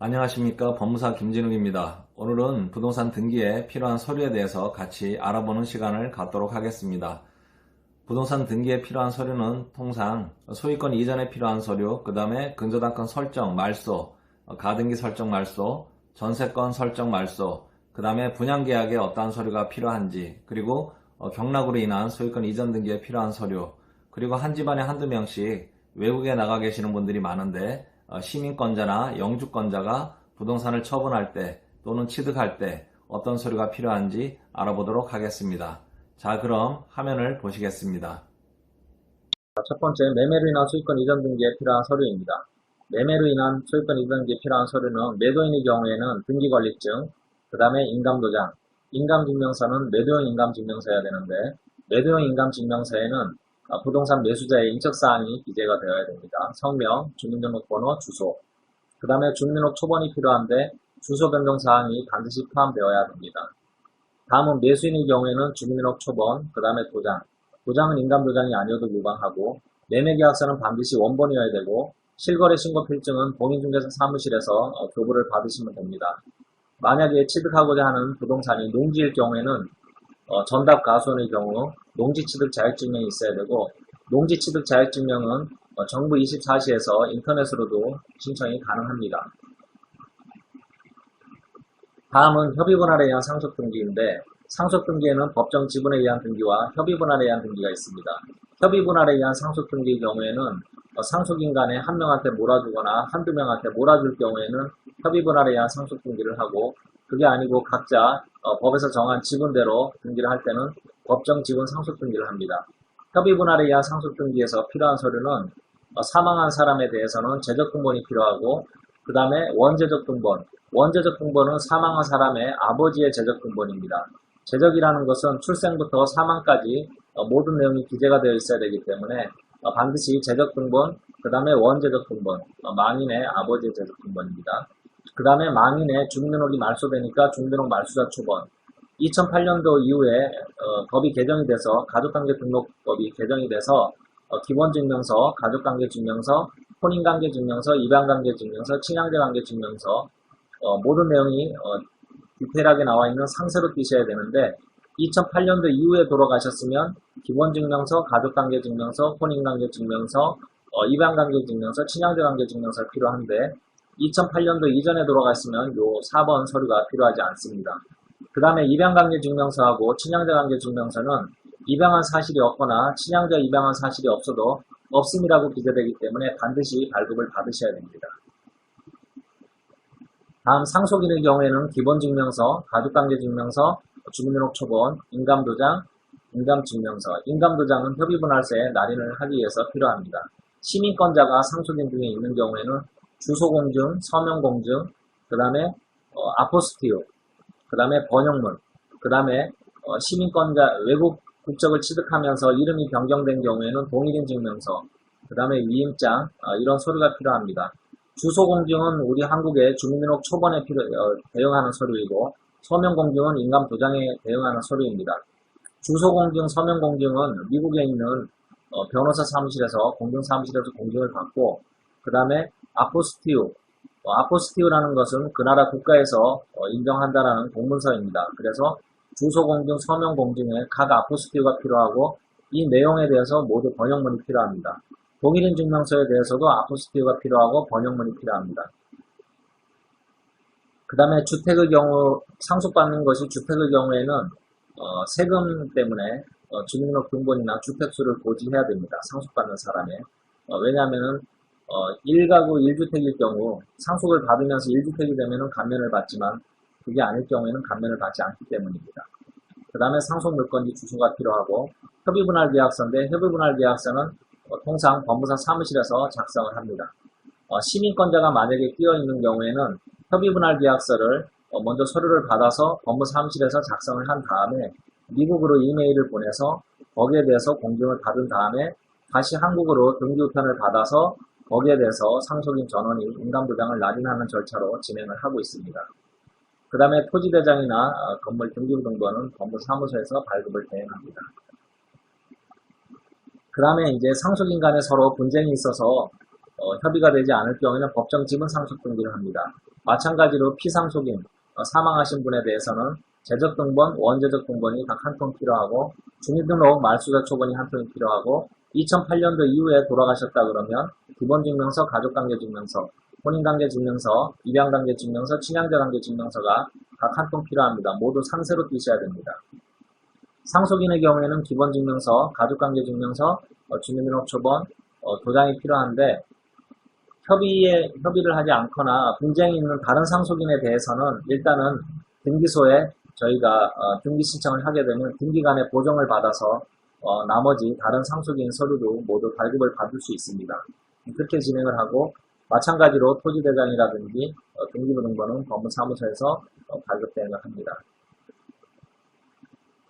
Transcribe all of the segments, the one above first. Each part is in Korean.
안녕하십니까. 법무사 김진욱입니다. 오늘은 부동산 등기에 필요한 서류에 대해서 같이 알아보는 시간을 갖도록 하겠습니다. 부동산 등기에 필요한 서류는 통상 소유권 이전에 필요한 서류, 그 다음에 근저당권 설정 말소, 가등기 설정 말소, 전세권 설정 말소, 그 다음에 분양계약에 어떠한 서류가 필요한지, 그리고 경락으로 인한 소유권 이전 등기에 필요한 서류, 그리고 한 집안에 한두 명씩 외국에 나가 계시는 분들이 많은데 시민권자나 영주권자가 부동산을 처분할 때 또는 취득할 때 어떤 서류가 필요한지 알아보도록 하겠습니다. 자, 그럼 화면을 보시겠습니다. 첫 번째, 매매로 인한 소유권 이전 등기에 필요한 서류입니다. 매매로 인한 소유권 이전 등기에 필요한 서류는 매도인의 경우에는 등기권리증, 그 다음에 인감도장, 인감증명서는 매도용 인감증명서여야 되는데 매도용 인감증명서에는 부동산 매수자의 인적사항이 기재가 되어야 됩니다. 성명, 주민등록번호, 주소, 그 다음에 주민등록 초본이 필요한데 주소 변경사항이 반드시 포함되어야 됩니다. 다음은 매수인의 경우에는 주민등록 초본, 그 다음에 도장. 도장은 인감도장이 아니어도 무방하고 매매계약서는 반드시 원본이어야 되고 실거래 신고 필증은 공인중개사 사무실에서 교부를 받으시면 됩니다. 만약에 취득하고자 하는 부동산이 농지일 경우에는 전답 가수원의 경우 농지 취득 자격증명이 있어야 되고 농지 취득 자격증명은 정부 24시에서 인터넷으로도 신청이 가능합니다. 다음은 협의분할에 의한 상속등기인데 상속등기에는 법정 지분에 의한 등기와 협의분할에 의한 등기가 있습니다. 협의분할에 의한 상속등기의 경우에는 상속인 간에 한 명한테 몰아주거나 한두 명한테 몰아줄 경우에는 협의분할에 의한 상속등기를 하고 그게 아니고 각자 법에서 정한 지분대로 등기를 할 때는 법정 지분 상속등기를 합니다. 협의분할에 의한 상속등기에서 필요한 서류는 사망한 사람에 대해서는 재적등본이 필요하고 그 다음에 원재적 등본, 원재적 등본은 사망한 사람의 아버지의 재적 등본입니다. 재적이라는 것은 출생부터 사망까지 모든 내용이 기재가 되어 있어야 되기 때문에 반드시 재적 등본, 그 다음에 원재적 등본, 망인의 아버지의 재적 등본입니다. 그 다음에 망인의 주민등록이 말소되니까 주민등록 말소자 초본. 2008년도 이후에 법이 개정이 돼서 가족관계등록법이 개정이 돼서 기본증명서, 가족관계증명서, 혼인관계증명서, 입양관계증명서, 친양자관계증명서 모든 내용이 디테일하게 나와 있는 상세로 띄셔야 되는데 2008년도 이후에 돌아가셨으면 기본증명서, 가족관계증명서, 혼인관계증명서, 입양관계증명서, 친양자관계증명서가 필요한데 2008년도 이전에 돌아갔으면 요 4번 서류가 필요하지 않습니다. 그 다음에 입양관계증명서하고 친양자관계증명서는 입양한 사실이 없거나 친양자 입양한 사실이 없어도 없음이라고 기재되기 때문에 반드시 발급을 받으셔야 됩니다. 다음 상속인의 경우에는 기본증명서, 가족관계증명서, 주민등록 초본, 인감도장, 인감증명서, 인감도장은 협의분할세에 날인을 하기 위해서 필요합니다. 시민권자가 상속인 중에 있는 경우에는 주소공증, 서명공증, 그 다음에 아포스티오, 그 다음에 번역문, 그 다음에 시민권자 외국 국적을 취득하면서 이름이 변경된 경우에는 동일인 증명서, 그 다음에 위임장 이런 서류가 필요합니다. 주소공증은 우리 한국의 주민등록 초본에 대응하는 서류이고 서명공증은 인감도장에 대응하는 서류입니다. 주소공증, 서명공증은 미국에 있는 변호사 사무실에서 공증사무실에서 공증을 받고 그 다음에 아포스티우, 아포스티우라는 것은 그 나라 국가에서 인정한다라는 공문서입니다. 그래서 주소공증, 서명공증에 각 아포스티우가 필요하고 이 내용에 대해서 모두 번역문이 필요합니다. 동일인 증명서에 대해서도 아포스티우가 필요하고 번역문이 필요합니다. 그 다음에 주택의 경우 상속받는 것이 주택의 경우에는 세금 때문에 주민등록 등본이나 주택수를 고지해야 됩니다. 상속받는 사람의 왜냐하면은 1가구 1주택일 경우 상속을 받으면서 1주택이 되면은 감면을 받지만 그게 아닐 경우에는 감면을 받지 않기 때문입니다. 그 다음에 상속물건지 주소가 필요하고 협의분할계약서인데 협의분할계약서는 통상 법무사 사무실에서 작성을 합니다. 시민권자가 만약에 끼어있는 경우에는 협의분할계약서를 먼저 서류를 받아서 법무사무실에서 작성을 한 다음에 미국으로 이메일을 보내서 거기에 대해서 공증을 받은 다음에 다시 한국으로 등기우편을 받아서 거기에 대해서 상속인 전원이 인감도장을 날인하는 절차로 진행을 하고 있습니다. 그 다음에 토지대장이나 건물 등기부등본은 법무사무소에서 발급을 대행합니다. 그 다음에 이제 상속인 간에 서로 분쟁이 있어서 협의가 되지 않을 경우에는 법정 지분 상속 등기를 합니다. 마찬가지로 피상속인, 사망하신 분에 대해서는 재적 등본, 원재적 등본이 각 한 통 필요하고 주민등록 말소자 초본이 한 통이 필요하고 2008년도 이후에 돌아가셨다 그러면 기본증명서, 가족관계증명서, 혼인관계증명서, 입양관계증명서, 친양자관계증명서가 각 한 통 필요합니다. 모두 상세로 띄셔야 됩니다. 상속인의 경우에는 기본증명서, 가족관계증명서, 주민등록 초본, 도장이 필요한데 협의를 하지 않거나 분쟁이 있는 다른 상속인에 대해서는 일단은 등기소에 저희가 등기 신청을 하게 되면 등기간의 보정을 받아서 나머지 다른 상속인 서류도 모두 발급을 받을 수 있습니다. 그렇게 진행을 하고 마찬가지로 토지대장이라든지 등기부등본은 법무사무소에서 발급 대행을 합니다.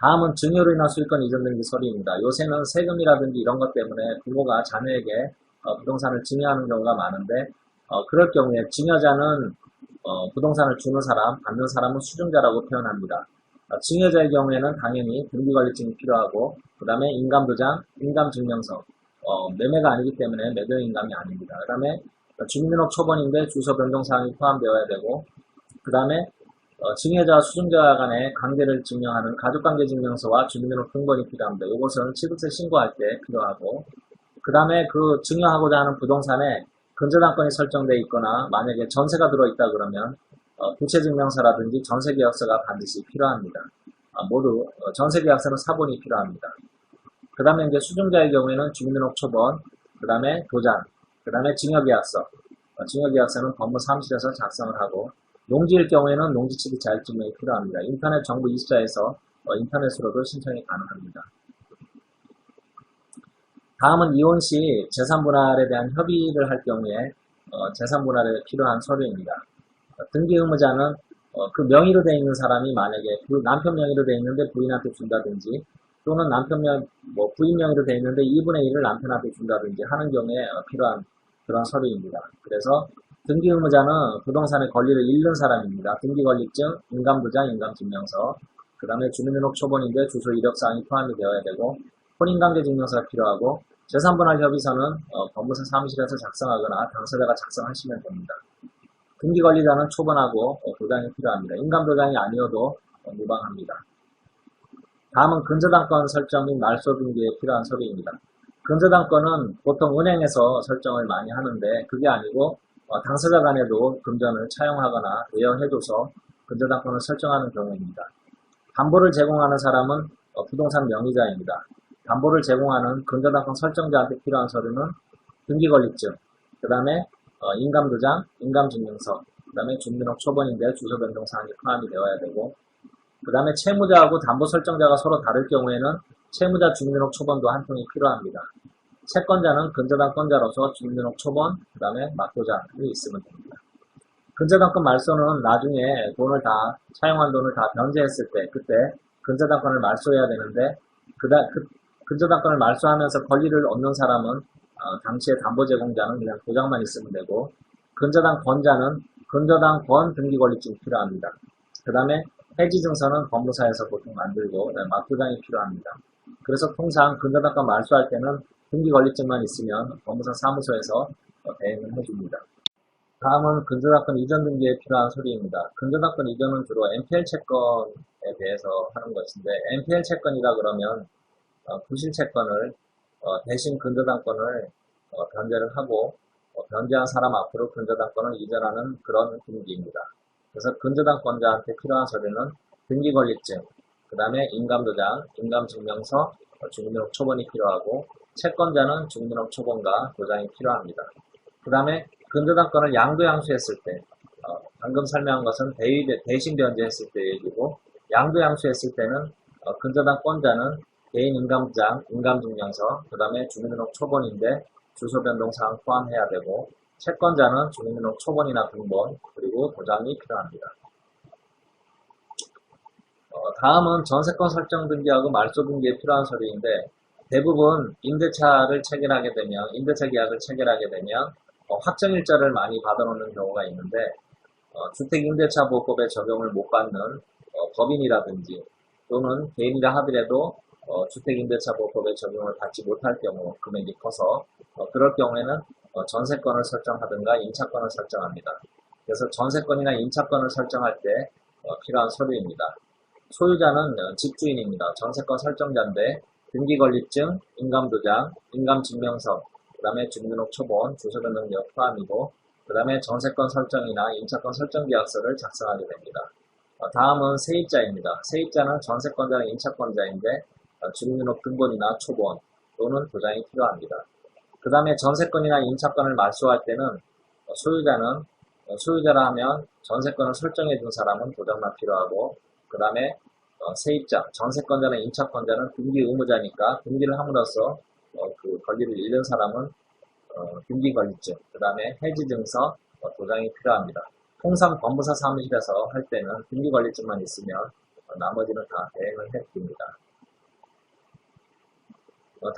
다음은 증여로 인한 수익권 이전 등기 서류입니다. 요새는 세금이라든지 이런 것 때문에 부모가 자녀에게 부동산을 증여하는 경우가 많은데 그럴 경우에 증여자는 부동산을 주는 사람, 받는 사람은 수증자라고 표현합니다. 증여자의 경우에는 당연히 등기관리증이 필요하고 그 다음에 인감도장, 인감증명서, 매매가 아니기 때문에 매도인감이 아닙니다. 그 다음에 주민등록 초본인데 주소 변동사항이 포함되어야 되고 그 다음에 증여자와 수증자 간의 관계를 증명하는 가족관계증명서와 주민등록 등본이 필요합니다. 이것은 취득세 신고할 때 필요하고 그 다음에 그 증여하고자 하는 부동산에 근저당권이 설정되어 있거나 만약에 전세가 들어있다 그러면 부채증명서라든지 전세계약서가 반드시 필요합니다. 모두 전세계약서는 사본이 필요합니다. 그 다음에 이제 수증자의 경우에는 주민등록 초본, 그 다음에 도장, 그 다음에 증여계약서. 증여계약서는 법무사무실에서 작성을 하고 농지일 경우에는 농지치기 자격증명이 필요합니다. 인터넷 정부 20자에서 인터넷으로도 신청이 가능합니다. 다음은 이혼 시 재산분할에 대한 협의를 할 경우에 재산분할에 필요한 서류입니다. 등기 의무자는 그 명의로 되어 있는 사람이 만약에 남편 명의로 되어 있는데 부인한테 준다든지 또는 부인 명의로 되어 있는데 2분의 1을 남편한테 준다든지 하는 경우에 필요한 그런 서류입니다. 그래서 등기 의무자는 부동산의 권리를 잃는 사람입니다. 등기권리증, 인감도장, 인감증명서, 그 다음에 주민등록 초본인데 주소 이력사항이 포함이 되어야 되고 혼인관계증명서가 필요하고 재산분할 협의서는 법무사 사무실에서 작성하거나 당사자가 작성하시면 됩니다. 등기관리자는 초본하고 도장이 필요합니다. 인감도장이 아니어도 무방합니다. 다음은 근저당권 설정 및 말소 등기에 필요한 서류입니다. 근저당권은 보통 은행에서 설정을 많이 하는데 그게 아니고 당사자 간에도 금전을 차용하거나 대여해줘서 근저당권을 설정하는 경우입니다. 담보를 제공하는 사람은 부동산 명의자입니다. 담보를 제공하는 근저당권 설정자한테 필요한 서류는 등기권리증, 그 다음에 인감도장, 인감증명서, 그 다음에 주민등록 초본인데 주소 변동사항이 포함이 되어야 되고 그 다음에 채무자하고 담보 설정자가 서로 다를 경우에는 채무자 주민등록 초본도 한 통이 필요합니다. 채권자는 근저당권자로서 주민등록 초본, 그 다음에 막도장이 있으면 됩니다. 근저당권 말소는 나중에 차용한 돈을 다 변제했을 때 그때 근저당권을 말소해야 되는데 근저당권을 말소하면서 권리를 얻는 사람은 당시에 담보 제공자는 그냥 도장만 있으면 되고 근저당권자는 근저당권 등기권리증이 필요합니다. 그 다음에 해지증서는 법무사에서 보통 만들고 막도장이 필요합니다. 그래서 통상 근저당권 말소할 때는 등기권리증만 있으면 법무사 사무소에서 대행을 해줍니다. 다음은 근저당권 이전 등기에 필요한 서류입니다. 근저당권 이전은 주로 NPL 채권에 대해서 하는 것인데 NPL 채권이라 그러면 부실 채권을 대신 근저당권을 변제를 하고 변제한 사람 앞으로 근저당권을 이전하는 그런 등기입니다. 그래서 근저당권자한테 필요한 서류는 등기권리증, 그 다음에 인감도장, 인감증명서, 주민등록 초본이 필요하고 채권자는 주민등록 초본과 도장이 필요합니다. 그 다음에 근저당권을 양도양수했을 때 방금 설명한 것은 대신 변제했을 때 얘기고 양도양수했을 때는 근저당권자는 개인 인감장, 인감증명서, 그 다음에 주민등록 초본인데 주소 변동사항 포함해야 되고 채권자는 주민등록 초본이나 등본 그리고 도장이 필요합니다. 다음은 전세권 설정 등기하고 말소 등기에 필요한 서류인데 대부분 임대차 계약을 체결하게 되면 확정일자를 많이 받아놓는 경우가 있는데 주택임대차보호법에 적용을 못 받는 법인이라든지 또는 개인이라 하더라도 주택임대차보호법의 적용을 받지 못할 경우 금액이 커서 그럴 경우에는 전세권을 설정하든가 임차권을 설정합니다. 그래서 전세권이나 임차권을 설정할 때 필요한 서류입니다. 소유자는 집주인입니다. 전세권 설정자인데 등기권리증, 인감도장, 인감증명서, 그 다음에 주민등록 초본, 주소 변경 여부 포함이고 그 다음에 전세권 설정이나 임차권 설정 계약서를 작성하게 됩니다. 다음은 세입자입니다. 세입자는 전세권자나 임차권자인데 주민등록 등본이나 초본 또는 도장이 필요합니다. 그 다음에 전세권이나 임차권을 말소할 때는 소유자라 하면 전세권을 설정해 준 사람은 도장만 필요하고 그 다음에 세입자, 전세권자나 임차권자는 등기 의무자니까 등기를 함으로써 그 권리를 잃은 사람은 등기권리증, 그 다음에 해지증서, 도장이 필요합니다. 통상 법무사 사무실에서 할 때는 등기권리증만 있으면 나머지는 다 대행을 해드립니다.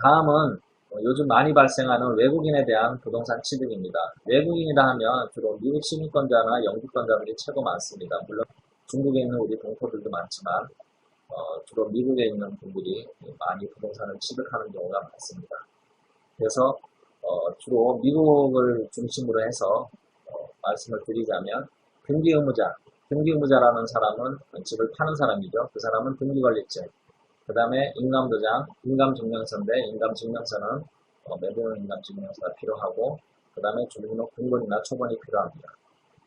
다음은 요즘 많이 발생하는 외국인에 대한 부동산 취득입니다. 외국인이라 하면 주로 미국 시민권자나 영주권자들이 최고 많습니다. 물론 중국에 있는 우리 동포들도 많지만 주로 미국에 있는 분들이 많이 부동산을 취득하는 경우가 많습니다. 그래서 주로 미국을 중심으로 해서 말씀을 드리자면 등기의무자라는 사람은 집을 파는 사람이죠. 그 사람은 등기권리증, 그 다음에 인감도장, 인감증명서인데 인감증명서는 매도는 인감증명서가 필요하고 그 다음에 주민등록 등본이나 초본이 필요합니다.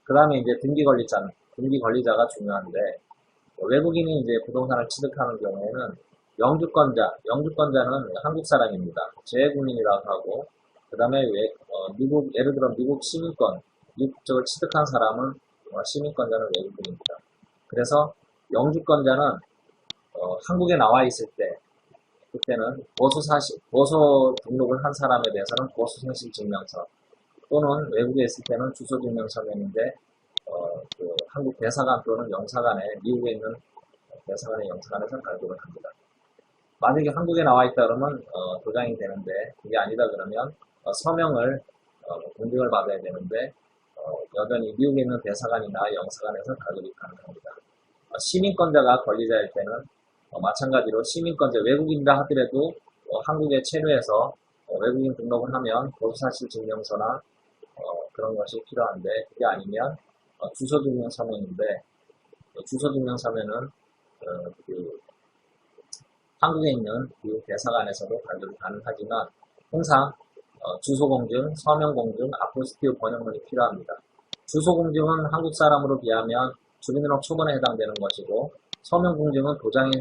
그 다음에 이제 등기권리자가 중요한데 외국인이 이제 부동산을 취득하는 경우에는 영주권자는 한국 사람입니다. 재외국민이라고 하고 그 다음에 예를 들어 미국 시민권, 미국적을 취득한 사람은 시민권자는 외국인입니다. 그래서 영주권자는 한국에 나와 있을 때 그때는 보소 등록을 한 사람에 대해서는 보소생실 증명서 또는 외국에 있을 때는 주소증명서면인데 그 한국 대사관 또는 영사관에 미국에 있는 대사관의 영사관에서 발급을 합니다. 만약에 한국에 나와 있다 그러면 도장이 되는데 그게 아니다 그러면 서명을 공증을 받아야 되는데 여전히 미국에 있는 대사관이나 영사관에서 발급이 가능합니다. 시민권자가 권리자일 때는 마찬가지로 시민권자 외국인이라 하더라도 한국에 체류해서 외국인 등록을 하면 보수사실 증명서나 그런 것이 필요한데 그게 아니면 주소증명서면인데 주소증명서면은 그 한국에 있는 미국 대사관에서도 발급이 가능하지만 항상 주소공증, 서명공증, 아포스티브 번역문이 필요합니다. 주소공증은 한국 사람으로 비하면 주민등록 초본에 해당되는 것이고 서명공증은 도장에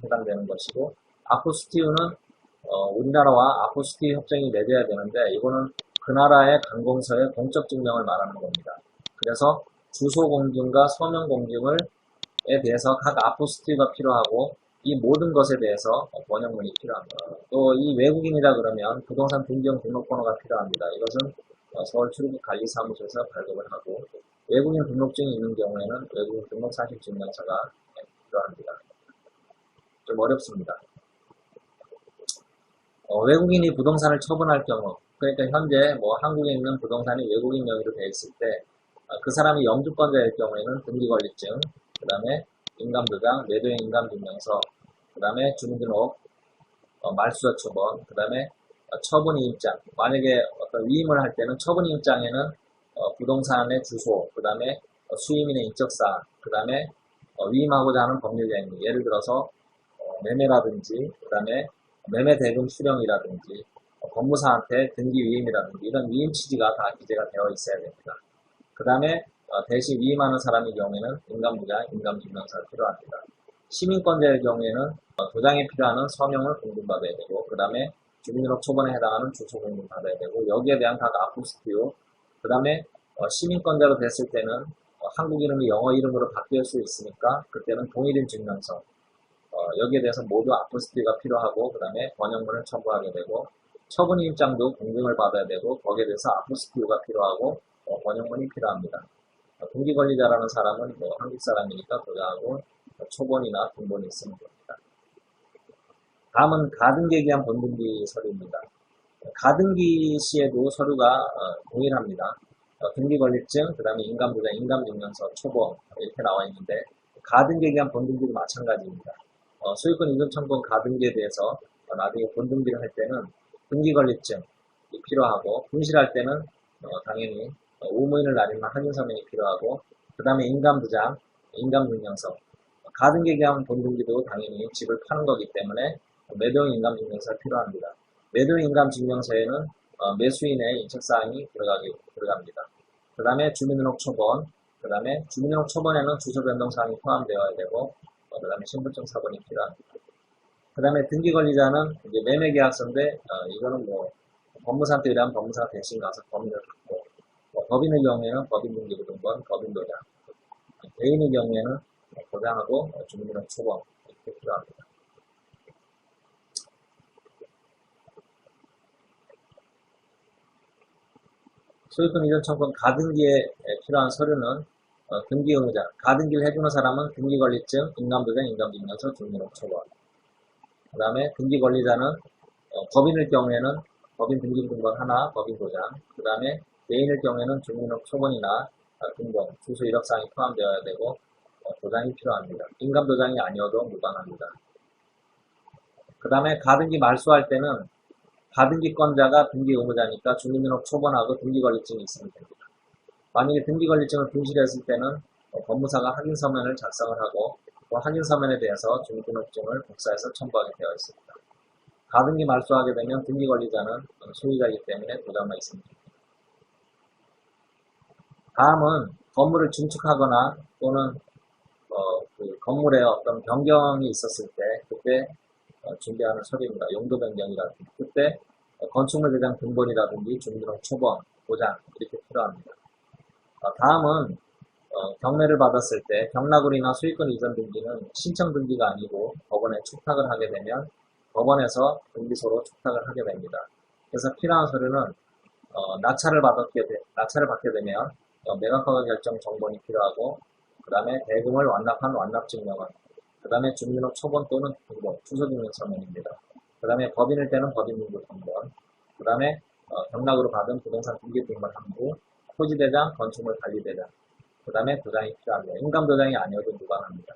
해당되는 것이고 아포스티브는 우리나라와 아포스티브 협정이 맺어야 되는데 이거는 그 나라의 관공서의 공적 증명을 말하는 겁니다. 그래서 주소공증과 서명공증에 대해서 각 아포스티브가 필요하고 이 모든 것에 대해서 번역문이 필요합니다. 또 이 외국인이라 그러면 부동산 등기용 등록번호가 필요합니다. 이것은 서울 출입국관리사무소에서 발급을 하고 외국인 등록증이 있는 경우에는 외국인 등록사실증명서가 필요합니다. 좀 어렵습니다. 외국인이 부동산을 처분할 경우 그러니까 현재 한국에 있는 부동산이 외국인 명의로 되어 있을 때 그 사람이 영주권자일 경우에는 등기권리증, 그 다음에 인감도장, 매도인 인감증명서, 그 다음에 주민등록, 말소자 초본, 그 다음에 처분이입장. 만약에 어떤 위임을 할 때는 처분이입장에는 부동산의 주소, 그 다음에 수임인의 인적사항, 그 다음에 위임하고자 하는 법률 행위, 예를 들어서 매매라든지, 그 다음에 매매 대금 수령이라든지, 법무사한테 등기 위임이라든지 이런 위임 취지가 다 기재가 되어 있어야 됩니다. 그 다음에 대신 위임하는 사람의 경우에는 인감도장, 인감증명서가 필요합니다. 시민권자의 경우에는 도장에 필요한 서명을 공증받아야 되고 그 다음에 주민등록 초본에 해당하는 주소 공증받아야 되고 여기에 대한 각 아포스티오 그 다음에 시민권자로 됐을 때는 한국 이름이 영어 이름으로 바뀔 수 있으니까 그때는 동일인 증명서 여기에 대해서 모두 아포스티오가 필요하고 그 다음에 번역문을 첨부하게 되고 처분입장도 공증을 받아야 되고 거기에 대해서 아포스티오가 필요하고 번역문이 필요합니다. 등기권리자라는 사람은 한국 사람이니까 도장하고 초본이나 등본이 있으면 됩니다. 다음은 가등기에 대한 본등기 서류입니다. 가등기 시에도 서류가 동일합니다. 등기권리증, 그 다음에 인감도장, 인감증명서, 초본 이렇게 나와 있는데 가등기에 대한 본등기도 마찬가지입니다. 소유권 이전 청구권 가등기에 대해서 나중에 본등기를 할 때는 등기권리증이 필요하고, 분실할 때는 당연히 의무인을 나타낸 확인서명이 필요하고, 그 다음에 인감부장, 인감증명서, 가등기에 대한 본등기도 당연히 집을 파는 거기 때문에 매도인 인감증명서가 필요합니다. 매도인 인감증명서에는 매수인의 인적사항이 들어갑니다. 그 다음에 주민등록 초본, 그 다음에 주민등록 초본에는 주소 변동사항이 포함되어야 되고, 그 다음에 신분증 사본이 필요합니다. 그 다음에 등기권리자는 이제 매매계약서인데, 이거는 뭐 법무사한테 의뢰하면 법무사가 대신 가서 법인을 받고, 법인의 경우에는 법인등기부등본, 법인도장, 개인의 경우에는 도장하고 주민등록 초본 이렇게 필요합니다. 소유권 이전 청구권 가등기에 필요한 서류는 등기 의무자, 가등기를 해주는 사람은 등기권리증, 인감도장, 인감증명서, 주민등록 초본. 그 다음에 등기권리자는 법인의 경우에는 법인 등기부등본 하나, 법인도장. 그 다음에 개인의 경우에는 주민등록 초본이나 등본, 주소 이력사항이 포함되어야 되고 도장이 필요합니다. 인감도장이 아니어도 무방합니다. 그 다음에 가등기 말소할 때는 가등기권자가 등기 의무자니까 주민등록 초본하고 등기권리증이 있으면 됩니다. 만약에 등기권리증을 분실했을 때는 법무사가 확인서면을 작성을 하고 그 확인서면에 대해서 주민등록증을 복사해서 첨부하게 되어 있습니다. 가등기 말소하게 되면 등기권리자는 소유자이기 때문에 도장만 있으면 됩니다. 다음은 건물을 증축하거나 또는 그 건물에 어떤 변경이 있었을 때 그때 준비하는 서류입니다. 용도 변경이라든지 그때 건축물 대장 등본이라든지 주민등록 초본, 도장 이렇게 필요합니다. 다음은 경매를 받았을 때 경락으로나 소유권 이전 등기는 신청 등기가 아니고 법원에 축탁을 하게 되면 법원에서 등기소로 축탁을 하게 됩니다. 그래서 필요한 서류는 낙찰을 받게 되면 매각허가 결정 정본이 필요하고 그 다음에 대금을 완납한 완납증명원, 그 다음에 주민등록 초본 또는 등본, 주소증명서면입니다. 그 다음에 법인일 때는 법인등록 등본, 그 다음에 경락으로 받은 부동산 등기등본 한부, 토지대장, 건축물 관리대장, 그 다음에 도장이 필요합니다. 인감도장이 아니어도 무방합니다.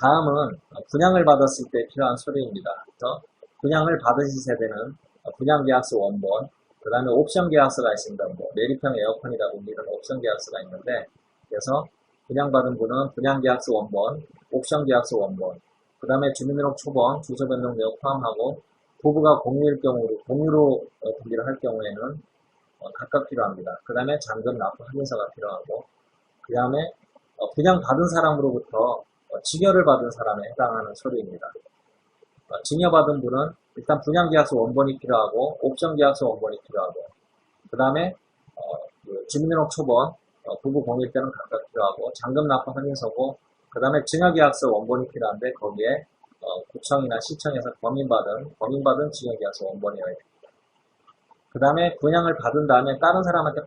다음은 분양을 받았을 때 필요한 서류입니다. 그래서 분양을 받으신 세대는 분양계약서 원본, 그 다음에 옵션계약서가 있습니다. 뭐 내리평 에어컨이라든지 이런 옵션계약서가 있는데, 그래서 분양받은 분은 분양계약서 원본, 옵션계약서 원본, 그 다음에 주민등록 초본, 주소 변동 내역 포함하고 부부가 공유로 등기를 할 경우에는 각각 필요합니다. 그 다음에 잔금 납부 확인서가 필요하고, 그 다음에 분양받은 사람으로부터 증여를 받은 사람에 해당하는 서류입니다. 증여받은 분은 일단 분양계약서 원본이 필요하고 옵션계약서 원본이 필요하고 그 다음에 주민등록 초본, 부부 공일 때는 각각 필요하고 잔금 납부 확인서고 그 다음에 증여계약서 원본이 필요한데 거기에 구청이나 시청에서 범인받은 증여계약서 원본이어야 됩니다. 그 다음에 분양을 받은 다음에 다른 사람한테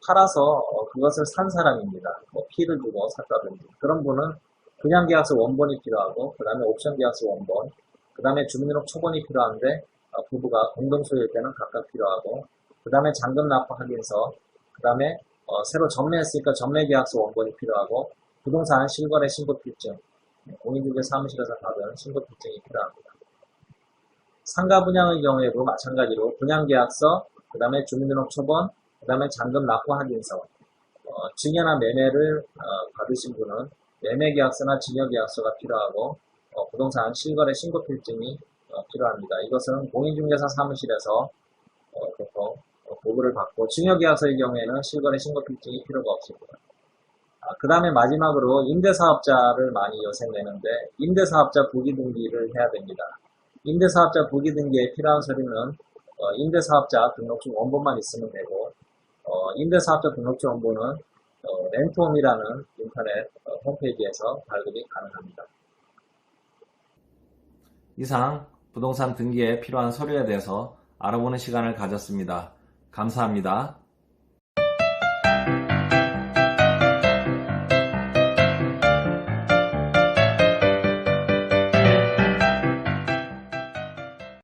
팔아서 그것을 산 사람입니다. 뭐 피를 주고 샀다든지 그런 분은 분양계약서 원본이 필요하고 그 다음에 옵션계약서 원본, 그 다음에 주민등록 초본이 필요한데 부부가 공동소유일 때는 각각 필요하고 그 다음에 잔금 납부 확인서, 그 다음에 새로 전매했으니까 전매계약서 원본이 필요하고 부동산 실거래 신고필증, 공인중개 사무실에서 받은 신고필증이 필요합니다. 상가 분양의 경우에도 마찬가지로 분양계약서, 그 다음에 주민등록 초본, 그 다음에 잔금 납부 확인서, 증여나 매매를 받으신 분은 매매계약서나 증여계약서가 필요하고 부동산 실거래 신고필증이 필요합니다. 이것은 공인중개사 사무실에서 보통 보고를 받고 증여계약서의 경우에는 실거래 신고필증이 필요가 없습니다. 그 다음에 마지막으로 임대사업자를 많이 요새 내는데 임대사업자 부기등기를 해야 됩니다. 임대사업자 부기등기에 필요한 서류는 임대사업자 등록증 원본만 있으면 되고 임대사업자 등록증 원본은 렌트홈이라는 인터넷 홈페이지에서 발급이 가능합니다. 이상 부동산 등기에 필요한 서류에 대해서 알아보는 시간을 가졌습니다. 감사합니다.